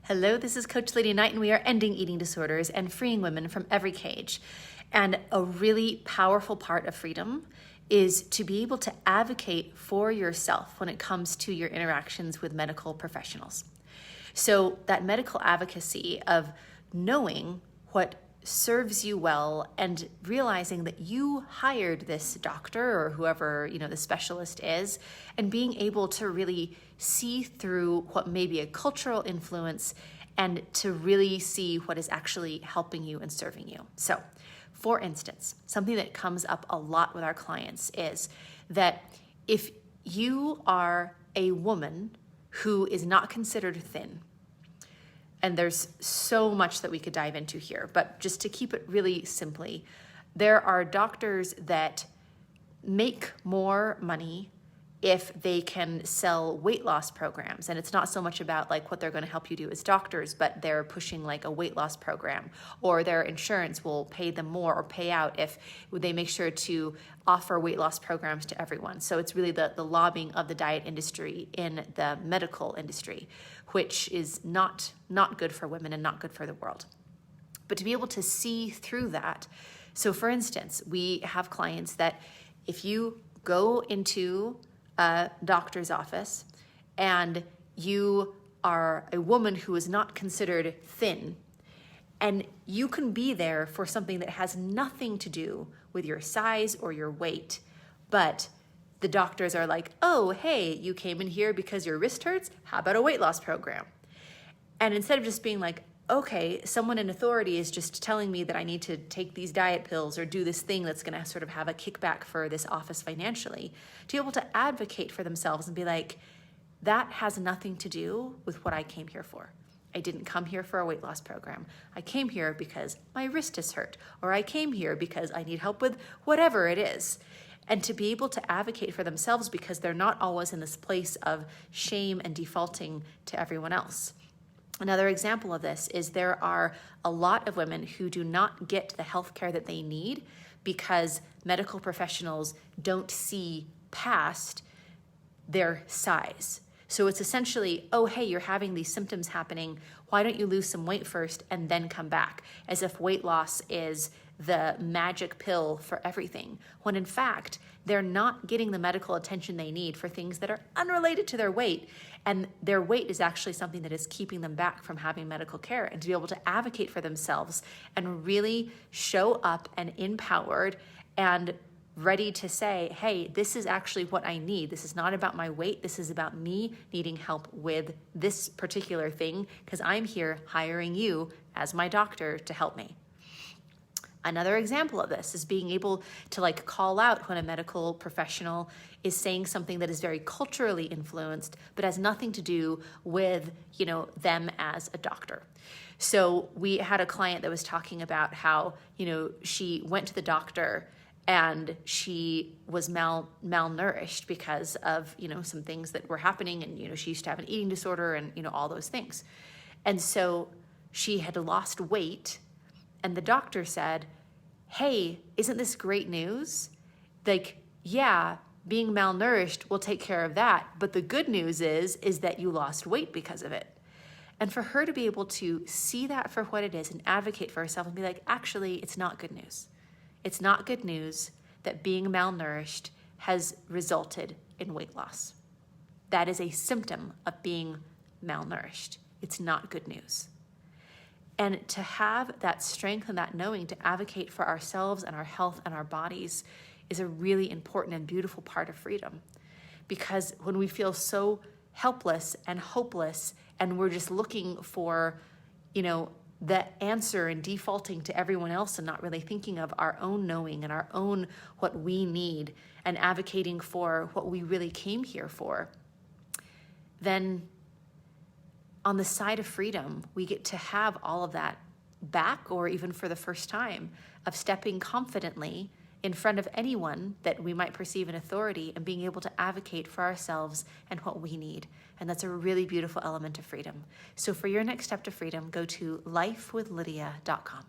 Hello, this is Coach Lydia Knight, and we are ending eating disorders and freeing women from every cage. And a really powerful part of freedom is to be able to advocate for yourself when it comes to your interactions with medical professionals. So that medical advocacy of knowing what serves you well and realizing that you hired this doctor or whoever, the specialist is, and being able to really see through what may be a cultural influence and to really see what is actually helping you and serving you. So, for instance, something that comes up a lot with our clients is that if you are a woman who is not considered thin, and there's so much that we could dive into here, but just to keep it really simply, there are doctors that make more money if they can sell weight loss programs. And it's not so much about like what they're going to help you do as doctors, but they're pushing like a weight loss program, or their insurance will pay them more or pay out if they make sure to offer weight loss programs to everyone. So it's really the lobbying of the diet industry in the medical industry, which is not good for women and not good for the world. But to be able to see through that, so for instance, we have clients that if you go into a doctor's office and you are a woman who is not considered thin, and you can be there for something that has nothing to do with your size or your weight, but the doctors are like, oh, hey, you came in here because your wrist hurts? How about a weight loss program? And instead of just being like, okay, someone in authority is just telling me that I need to take these diet pills or do this thing that's going to sort of have a kickback for this office financially, to be able to advocate for themselves and be like, that has nothing to do with what I came here for. I didn't come here for a weight loss program. I came here because my wrist is hurt, or I came here because I need help with whatever it is. And to be able to advocate for themselves because they're not always in this place of shame and defaulting to everyone else. Another example of this is there are a lot of women who do not get the health care that they need because medical professionals don't see past their size. So it's essentially, oh, hey, you're having these symptoms happening. Why don't you lose some weight first and then come back? As if weight loss is the magic pill for everything, when in fact, they're not getting the medical attention they need for things that are unrelated to their weight. And their weight is actually something that is keeping them back from having medical care. And to be able to advocate for themselves and really show up and empowered and ready to say, hey, this is actually what I need. This is not about my weight. This is about me needing help with this particular thing because I'm here hiring you as my doctor to help me. Another example of this is being able to call out when a medical professional is saying something that is very culturally influenced, but has nothing to do with, them as a doctor. So we had a client that was talking about how, she went to the doctor and she was malnourished because of, some things that were happening. And, she used to have an eating disorder and, all those things. And so she had lost weight. And the doctor said, hey, isn't this great news? Yeah, being malnourished will take care of that. But the good news is that you lost weight because of it. And for her to be able to see that for what it is and advocate for herself and be like, actually, it's not good news. It's not good news that being malnourished has resulted in weight loss. That is a symptom of being malnourished. It's not good news. And to have that strength and that knowing to advocate for ourselves and our health and our bodies is a really important and beautiful part of freedom. Because when we feel so helpless and hopeless and we're just looking for, the answer and defaulting to everyone else and not really thinking of our own knowing and our own what we need and advocating for what we really came here for, then on the side of freedom, we get to have all of that back, or even for the first time, of stepping confidently in front of anyone that we might perceive in authority and being able to advocate for ourselves and what we need. And that's a really beautiful element of freedom. So for your next step to freedom, go to lifewithlydia.com.